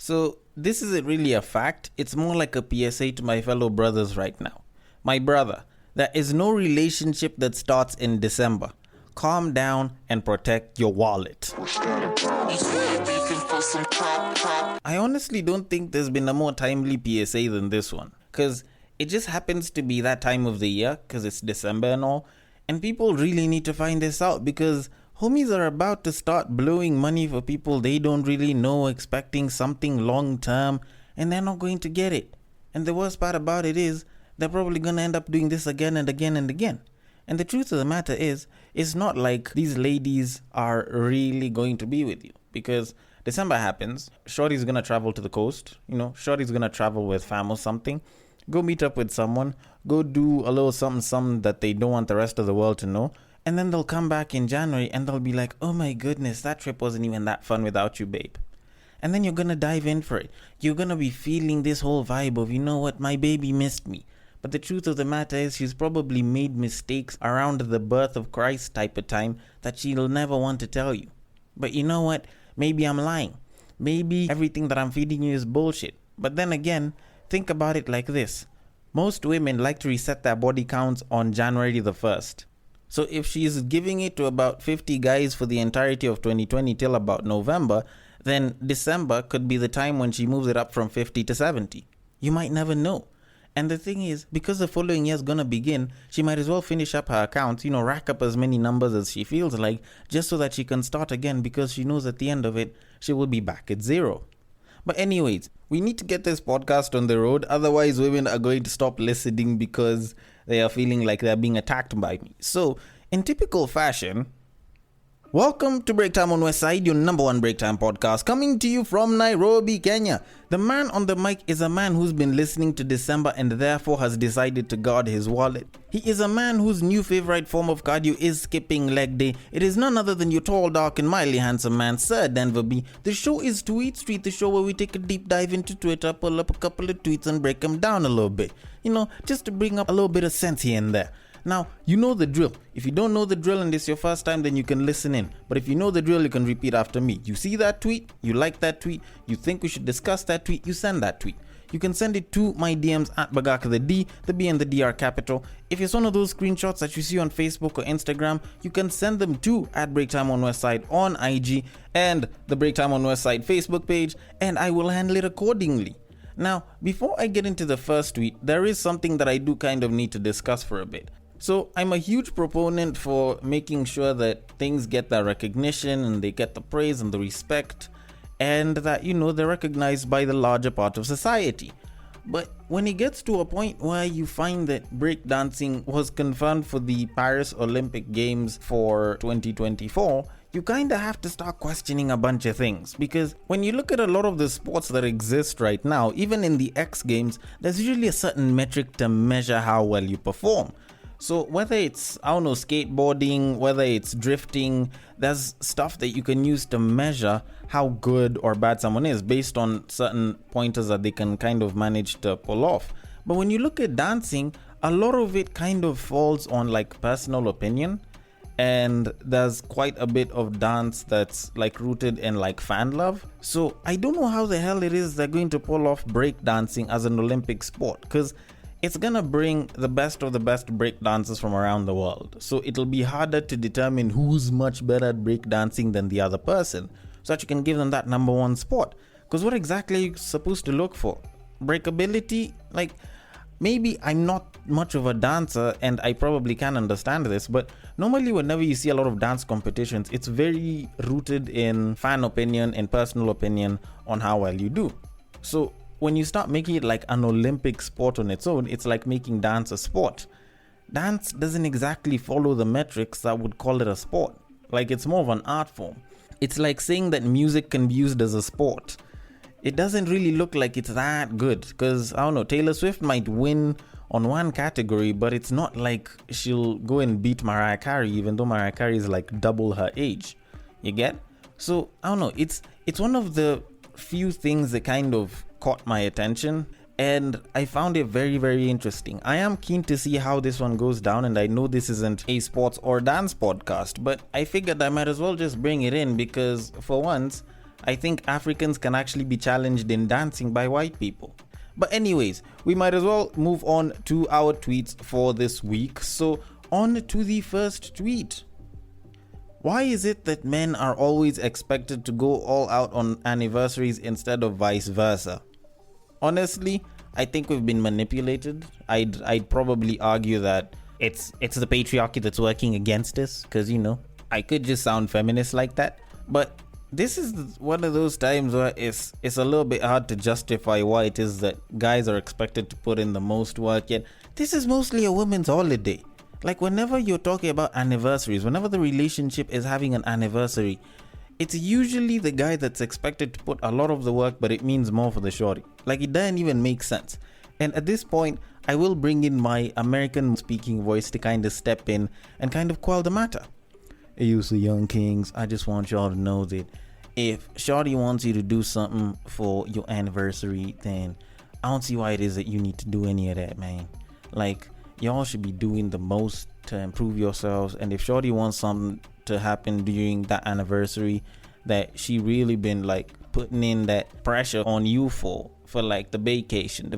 So this isn't really a fact. It's more like a PSA to my fellow brothers right now. My brother, there is no relationship that starts in December. Calm down and protect your wallet. I honestly don't think there's been a more timely PSA than this one. Because it just happens to be that time of the year, because it's December and all. And people really need to find this out because homies are about to start blowing money for people they don't really know, expecting something long term, and they're not going to get it. And the worst part about it is, they're probably going to end up doing this again and again and again. And the truth of the matter is, it's not like these ladies are really going to be with you. Because December happens, shorty's going to travel to the coast, shorty's going to travel with fam or something, go meet up with someone, go do a little something that they don't want the rest of the world to know. And then they'll come back in January and they'll be like, oh my goodness, that trip wasn't even that fun without you, babe. And then you're going to dive in for it. You're going to be feeling this whole vibe of, you know what, my baby missed me. But the truth of the matter is she's probably made mistakes around the birth of Christ type of time that she'll never want to tell you. But you know what? Maybe I'm lying. Maybe everything that I'm feeding you is bullshit. But then again, think about it like this. Most women like to reset their body counts on January the 1st. So if she's giving it to about 50 guys for the entirety of 2020 till about November, then December could be the time when she moves it up from 50 to 70. You might never know. And the thing is, because the following year's gonna begin, she might as well finish up her accounts, rack up as many numbers as she feels like, just so that she can start again because she knows at the end of it, she will be back at zero. But anyways, we need to get this podcast on the road, otherwise women are going to stop listening because they are feeling like they're being attacked by me. So, in typical fashion, welcome to Break Time on Westside, your number one break time podcast, coming to you from Nairobi, Kenya. The man on the mic is a man who's been listening to December and therefore has decided to guard his wallet. He is a man whose new favorite form of cardio is skipping leg day. It is none other than your tall, dark and mildly handsome man, Sir Denver B. The show is Tweetstreet, the show where we take a deep dive into Twitter, pull up a couple of tweets and break them down a little bit. Just to bring up a little bit of sense here and there. Now, you know the drill. If you don't know the drill and it's your first time, then you can listen in. But if you know the drill, you can repeat after me. You see that tweet, you like that tweet, you think we should discuss that tweet, you send that tweet. You can send it to my DMs at Bagaka the D, the B and the D are capital. If it's one of those screenshots that you see on Facebook or Instagram, you can send them to at Breaktime on Westside on IG and the Breaktime on Westside Facebook page, and I will handle it accordingly. Now, before I get into the first tweet, there is something that I do kind of need to discuss for a bit. So I'm a huge proponent for making sure that things get that recognition and they get the praise and the respect and that, they're recognized by the larger part of society. But when it gets to a point where you find that breakdancing was confirmed for the Paris Olympic Games for 2024, you kind of have to start questioning a bunch of things. Because when you look at a lot of the sports that exist right now, even in the X Games, there's usually a certain metric to measure how well you perform. So whether it's, skateboarding, whether it's drifting, there's stuff that you can use to measure how good or bad someone is based on certain pointers that they can kind of manage to pull off. But when you look at dancing, a lot of it kind of falls on personal opinion. And there's quite a bit of dance that's rooted in fan love. So I don't know how the hell it is they're going to pull off breakdancing as an Olympic sport, because it's gonna bring the best of the best breakdancers from around the world. So it'll be harder to determine who's much better at breakdancing than the other person, so that you can give them that number one spot. Because what exactly are you supposed to look for? Breakability? Maybe I'm not much of a dancer and I probably can understand this, but normally whenever you see a lot of dance competitions, it's very rooted in fan opinion and personal opinion on how well you do. So when you start making it like an Olympic sport on its own, it's like making dance a sport. Dance doesn't exactly follow the metrics that would call it a sport. It's more of an art form. It's like saying that music can be used as a sport. It doesn't really look like it's that good, because Taylor Swift might win on one category, but it's not like she'll go and beat Mariah Carey, even though Mariah Carey is double her age. You get? So it's one of the few things that kind of caught my attention, and I found it very, very interesting. I am keen to see how this one goes down, and I know this isn't a sports or dance podcast, but I figured I might as well just bring it in because for once I think Africans can actually be challenged in dancing by white people. But anyways, we might as well move on to our tweets for this week. So on to the first tweet. Why is it that men are always expected to go all out on anniversaries instead of vice versa? Honestly, I think we've been manipulated. I'd probably argue that it's the patriarchy that's working against us, because I could just sound feminist like that, but this is one of those times where it's a little bit hard to justify why it is that guys are expected to put in the most work, yet this is mostly a women's holiday. Like, whenever you're talking about anniversaries, whenever the relationship is having an anniversary, it's usually the guy that's expected to put a lot of the work, but it means more for the shorty. Like, it doesn't even make sense. And at this point, I will bring in my American speaking voice to kind of step in and kind of quell the matter. Hey, you so young kings, I just want y'all to know that if shorty wants you to do something for your anniversary, then I don't see why it is that you need to do any of that, man. Like, y'all should be doing the most to improve yourselves. And if shorty wants something to happen during that anniversary that she really been like putting in that pressure on you for like the vacation,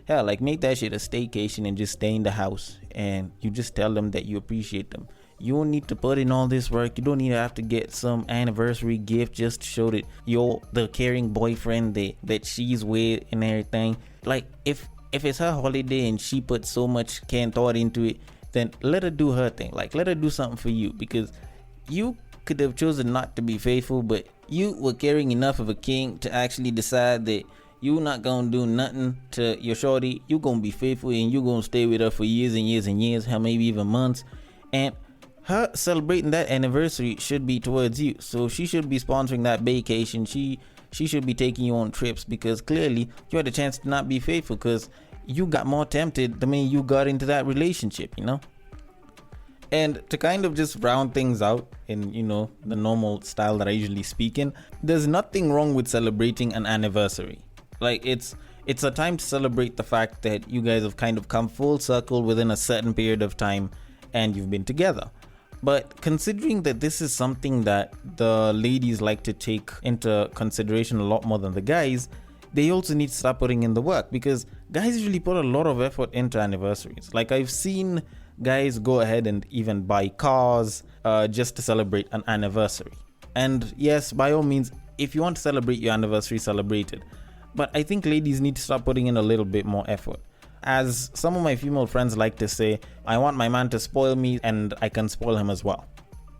hell, like, make that shit a staycation and just stay in the house, and you just tell them that you appreciate them. You don't need to put in all this work. You don't need to have to get some anniversary gift just to show that you're the caring boyfriend that she's with and everything. Like, if it's her holiday and she put so much care and thought into it, then let her do her thing. Like, let her do something for you, because you could have chosen not to be faithful, but you were caring enough of a king to actually decide that you not gonna do nothing to your shorty. You gonna be faithful and you gonna stay with her for years and years and years, hell, maybe even months. And her celebrating that anniversary should be towards you. So she should be sponsoring that vacation. She should be taking you on trips, because clearly you had a chance to not be faithful because you got more tempted the minute you got into that relationship, And to kind of just round things out in, the normal style that I usually speak in, there's nothing wrong with celebrating an anniversary. Like, it's a time to celebrate the fact that you guys have kind of come full circle within a certain period of time and you've been together. But considering that this is something that the ladies like to take into consideration a lot more than the guys, they also need to start putting in the work, because guys usually put a lot of effort into anniversaries. Like, I've seen guys go ahead and even buy cars just to celebrate an anniversary. And yes, by all means, if you want to celebrate your anniversary, celebrate it. But I think ladies need to start putting in a little bit more effort. As some of my female friends like to say, I want my man to spoil me and I can spoil him as well.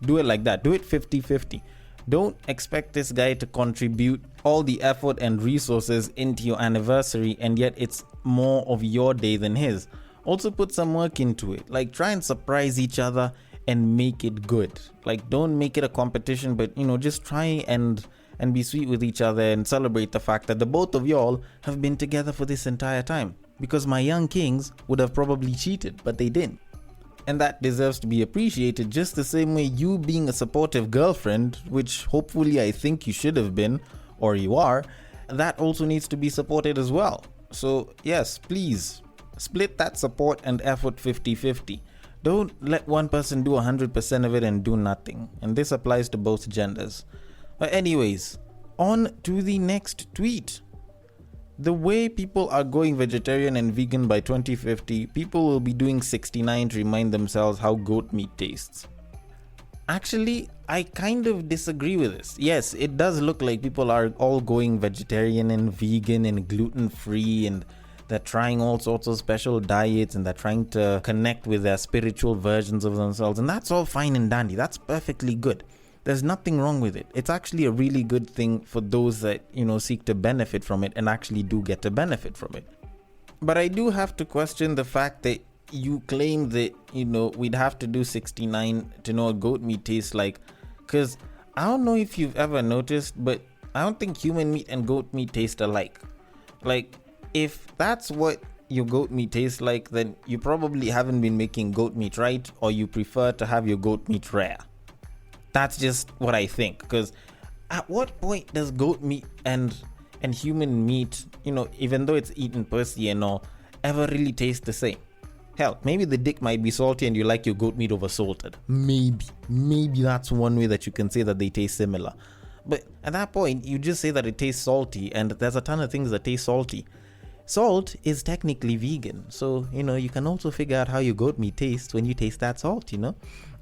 Do it like that. Do it 50-50. Don't expect this guy to contribute all the effort and resources into your anniversary, and yet it's more of your day than his. Also put some work into it. Like, try and surprise each other and make it good. Like, don't make it a competition, but just try and be sweet with each other and celebrate the fact that the both of y'all have been together for this entire time. Because my young kings would have probably cheated, but they didn't. And that deserves to be appreciated, just the same way you being a supportive girlfriend, which hopefully I think you should have been, or you are, that also needs to be supported as well. So yes, please, split that support and effort 50-50. Don't let one person do 100% of it and do nothing. And this applies to both genders. But anyways, on to the next tweet. The way people are going vegetarian and vegan by 2050, people will be doing 69 to remind themselves how goat meat tastes. Actually, I kind of disagree with this. Yes, it does look like people are all going vegetarian and vegan and gluten-free, and they're trying all sorts of special diets, and they're trying to connect with their spiritual versions of themselves, and that's all fine and dandy. That's perfectly good. There's nothing wrong with it. It's actually a really good thing for those that, seek to benefit from it and actually do get to benefit from it. But I do have to question the fact that you claim that, we'd have to do 69 to know what goat meat tastes like. Because I don't know if you've ever noticed, but I don't think human meat and goat meat taste alike. Like, if that's what your goat meat tastes like, then you probably haven't been making goat meat right, or you prefer to have your goat meat rare. That's just what I think, because at what point does goat meat and human meat, even though it's eaten per se and all, ever really taste the same? Hell, maybe the dick might be salty and you like your goat meat over salted. Maybe that's one way that you can say that they taste similar. But at that point, you just say that it tastes salty, and there's a ton of things that taste salty. Salt is technically vegan, so you can also figure out how your goat meat tastes when you taste that salt.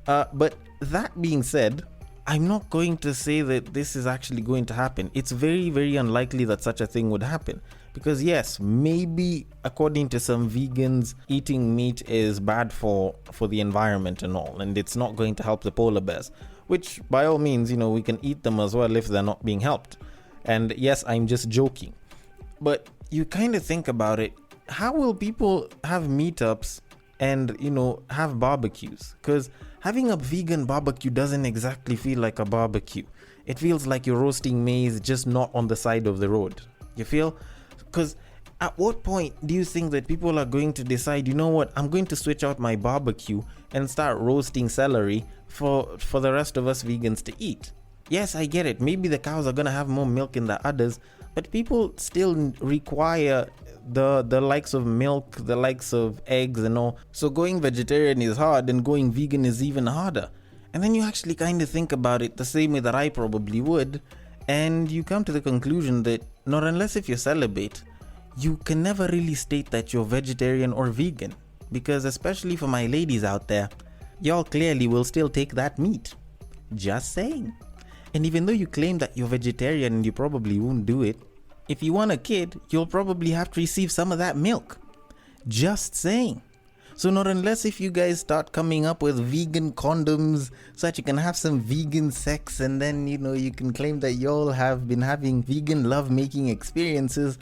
But that being said, I'm not going to say that this is actually going to happen. It's very, very unlikely that such a thing would happen. Because yes, maybe according to some vegans, eating meat is bad for the environment and all, and it's not going to help the polar bears. Which by all means, we can eat them as well if they're not being helped. And yes, I'm just joking. But you kind of think about it, how will people have meetups and, have barbecues? Because having a vegan barbecue doesn't exactly feel like a barbecue. It feels like you're roasting maize, just not on the side of the road. You feel? Because at what point do you think that people are going to decide, you know what, I'm going to switch out my barbecue and start roasting celery for the rest of us vegans to eat? Yes, I get it. Maybe the cows are going to have more milk than the others, but people still require the likes of milk, the likes of eggs and all. So going vegetarian is hard, and going vegan is even harder. And then you actually kind of think about it the same way that I probably would, and you come to the conclusion that not unless if you're celibate, you can never really state that you're vegetarian or vegan. Because especially for my ladies out there, y'all clearly will still take that meat. Just saying. And even though you claim that you're vegetarian and you probably won't do it, if you want a kid, you'll probably have to receive some of that milk. Just saying. So not unless if you guys start coming up with vegan condoms so that you can have some vegan sex, and then you can claim that y'all have been having vegan love-making experiences,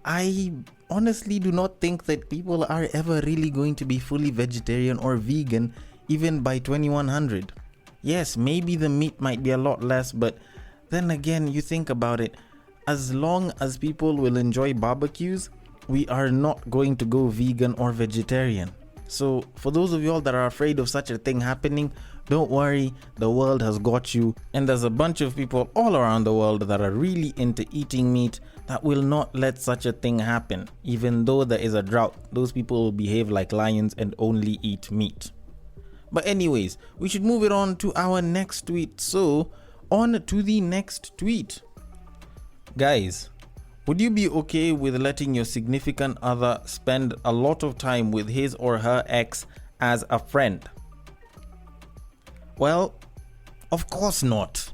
I honestly do not think that people are ever really going to be fully vegetarian or vegan even by 2100. Yes, maybe the meat might be a lot less, but then again, you think about it, as long as people will enjoy barbecues, we are not going to go vegan or vegetarian. So for those of y'all that are afraid of such a thing happening, don't worry, the world has got you, and there's a bunch of people all around the world that are really into eating meat that will not let such a thing happen. Even though there is a drought, those people will behave like lions and only eat meat. But anyways, we should move it on to our next tweet. So on to the next tweet. Guys, would you be okay with letting your significant other spend a lot of time with his or her ex as a friend? Well, of course not.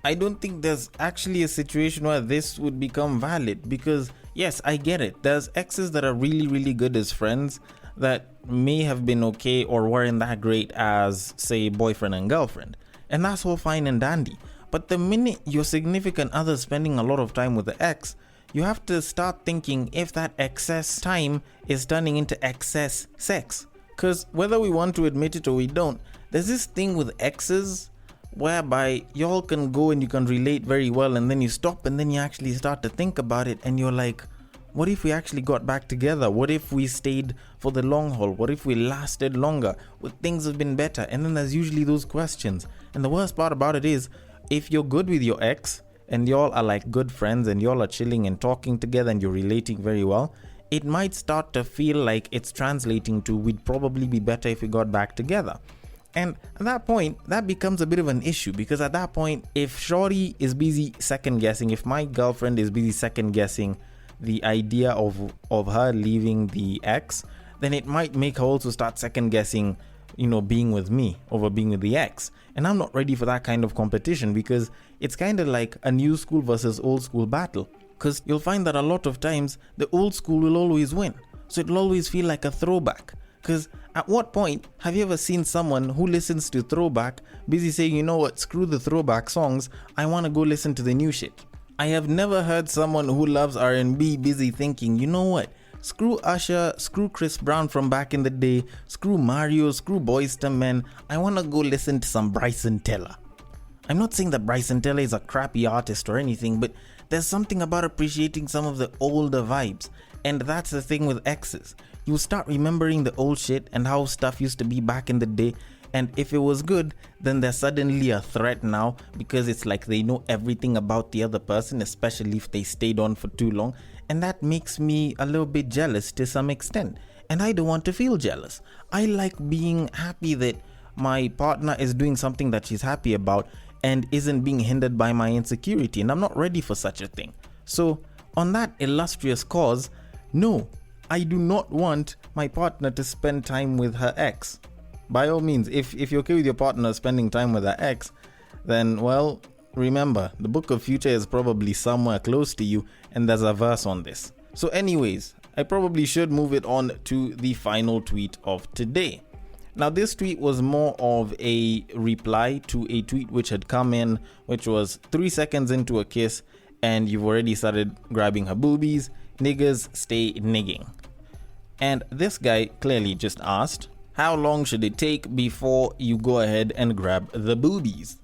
I don't think there's actually a situation where this would become valid, because yes, I get it. There's exes that are really, really good as friends that may have been okay or weren't that great as, say, boyfriend and girlfriend. And that's all fine and dandy. But the minute your significant other is spending a lot of time with the ex, you have to start thinking if that excess time is turning into excess sex. Because whether we want to admit it or we don't, there's this thing with exes whereby y'all can go and you can relate very well, and then you stop and then you actually start to think about it and you're like, what if we actually got back together? What if we stayed for the long haul? What if we lasted longer? Would things have been better? And then there's usually those questions. And the worst part about it is, if you're good with your ex and y'all are like good friends and y'all are chilling and talking together and you're relating very well, it might start to feel like it's translating to, we'd probably be better if we got back together. And at that point, that becomes a bit of an issue, because at that point, if Shorty is busy second guessing, if my girlfriend is busy second guessing the idea of her leaving the ex, then it might make her also start second guessing, being with me over being with the ex. And I'm not ready for that kind of competition, because it's kind of like a new school versus old school battle. Because you'll find that a lot of times the old school will always win. So it'll always feel like a throwback. Because at what point have you ever seen someone who listens to throwback busy saying, you know what, screw the throwback songs, I want to go listen to the new shit? I have never heard someone who loves R&B busy thinking, you know what, screw Usher, screw Chris Brown from back in the day, screw Mario, screw Boyz II Men, I want to go listen to some Bryson Tiller. I'm not saying that Bryson Tiller is a crappy artist or anything, but there's something about appreciating some of the older vibes. And that's the thing with exes. You start remembering the old shit and how stuff used to be back in the day. And if it was good, then they're suddenly a threat now, because it's like they know everything about the other person, especially if they stayed on for too long. And that makes me a little bit jealous to some extent. And I don't want to feel jealous. I like being happy that my partner is doing something that she's happy about. and isn't being hindered by my insecurity, and I'm not ready for such a thing. So, on that illustrious cause, no, I do not want my partner to spend time with her ex. By all means, if you're okay with your partner spending time with her ex, then, well, remember, the book of future is probably somewhere close to you, and there's a verse on this. So anyways, I probably should move it on to the final tweet of today. Now, this tweet was more of a reply to a tweet which had come in, which was 3 seconds into a kiss, and you've already started grabbing her boobies. Niggas stay nigging. And this guy clearly just asked, how long should it take before you go ahead and grab the boobies?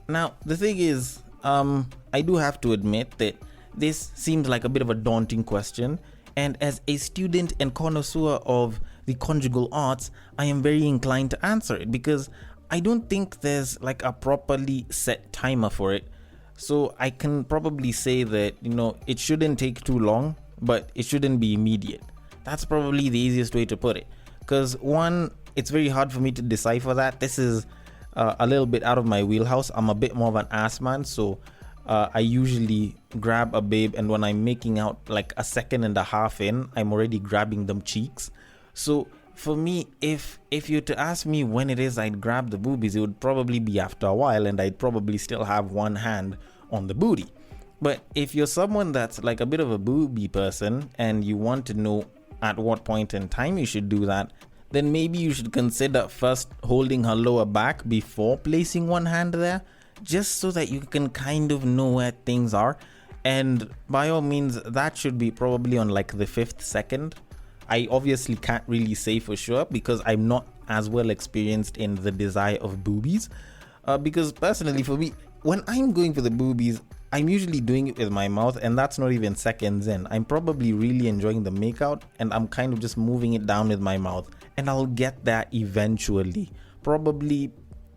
Now, the thing is, I do have to admit that this seems like a bit of a daunting question. And as a student and connoisseur of the conjugal arts, I am very inclined to answer it because I don't think there's like a properly set timer for it. So I can probably say that, it shouldn't take too long, but it shouldn't be immediate. That's probably the easiest way to put it. Because one, it's very hard for me to decipher that. This is a little bit out of my wheelhouse. I'm a bit more of an ass man, so I usually grab a babe, and when I'm making out like a second and a half in, I'm already grabbing them cheeks. So for me, if you're to ask me when it is I'd grab the boobies, it would probably be after a while, and I'd probably still have one hand on the booty. But if you're someone that's like a bit of a booby person and you want to know at what point in time you should do that, then maybe you should consider first holding her lower back before placing one hand there, just so that you can kind of know where things are. And by all means, that should be probably on like the 5th second. I obviously can't really say for sure because I'm not as well experienced in the desire of boobies. Because personally for me, when I'm going for the boobies, I'm usually doing it with my mouth, and that's not even seconds in. I'm probably really enjoying the makeout, and I'm kind of just moving it down with my mouth, and I'll get there eventually, probably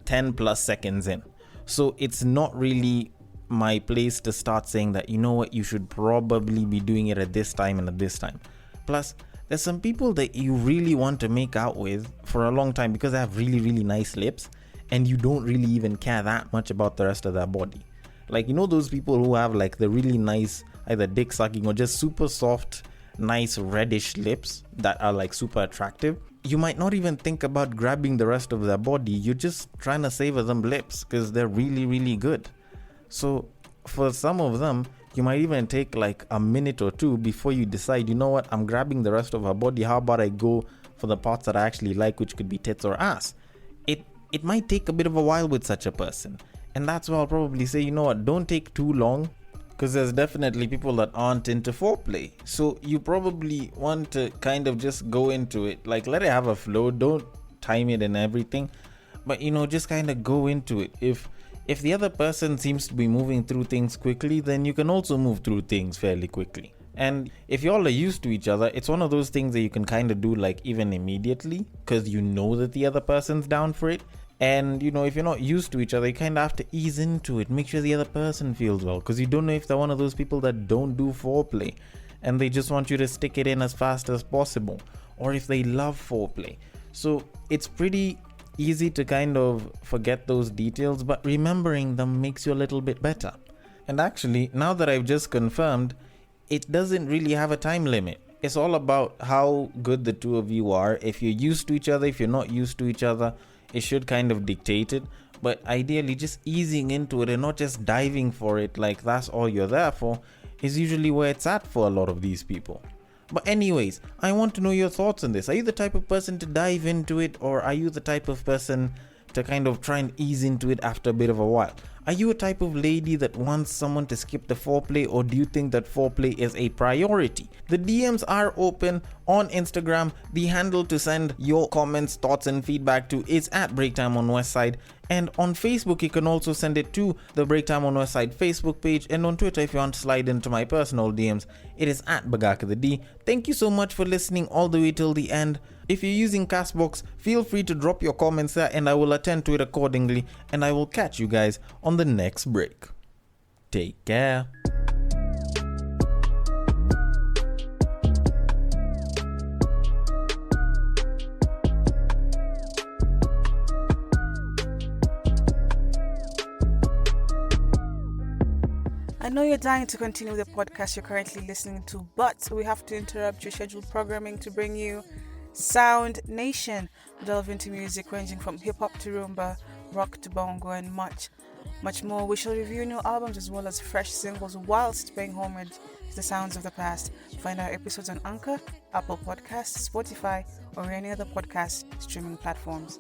10 plus seconds in. So it's not really my place to start saying that, you know what, you should probably be doing it at this time and at this time. Plus, there's some people that you really want to make out with for a long time because they have really, really nice lips, and you don't really even care that much about the rest of their body. Like, those people who have like the really nice either dick sucking or just super soft, nice reddish lips that are like super attractive. You might not even think about grabbing the rest of their body. You're just trying to savor them lips because they're really, really good. So for some of them, you might even take like a minute or two before you decide, you know what, I'm grabbing the rest of her body. How about I go for the parts that I actually like, which could be tits or ass? It might take a bit of a while with such a person. And that's why I'll probably say, you know what, don't take too long, because there's definitely people that aren't into foreplay. So you probably want to kind of just go into it, like let it have a flow, don't time it and everything, but just kind of go into it. If the other person seems to be moving through things quickly, then you can also move through things fairly quickly. And if y'all are used to each other, it's one of those things that you can kind of do like even immediately, because you know that the other person's down for it. And if you're not used to each other, you kind of have to ease into it, make sure the other person feels well, because you don't know if they're one of those people that don't do foreplay and they just want you to stick it in as fast as possible, or if they love foreplay. So it's pretty easy to kind of forget those details, but remembering them makes you a little bit better. And actually, now that I've just confirmed, it doesn't really have a time limit. It's all about how good the two of you are. If you're used to each other, if you're not used to each other, it should kind of dictate it. But ideally, just easing into it and not just diving for it like that's all you're there for is usually where it's at for a lot of these people. But anyways, I want to know your thoughts on this. Are you the type of person to dive into it, or are you the type of person to kind of try and ease into it after a bit of a while? Are you a type of lady that wants someone to skip the foreplay, or do you think that foreplay is a priority? The DMs are open on Instagram. The handle to send your comments, thoughts and feedback to is at Breaktime on Westside. And on Facebook, you can also send it to the Breaktime on Westside Facebook page. And on Twitter, if you want to slide into my personal DMs, it is at Bagaka the D. Thank you so much for listening all the way till the end. If you're using Castbox, feel free to drop your comments there and I will attend to it accordingly. And I will catch you guys on the next break. Take care. know you're dying to continue the podcast you're currently listening to, but we have to interrupt your scheduled programming to bring you Sound Nation. We delve into music ranging from hip-hop to rumba, rock to bongo, and much more. We shall review new albums as well as fresh singles whilst paying homage to the sounds of the past. Find our episodes on Anchor, Apple Podcasts, Spotify, or any other podcast streaming platforms.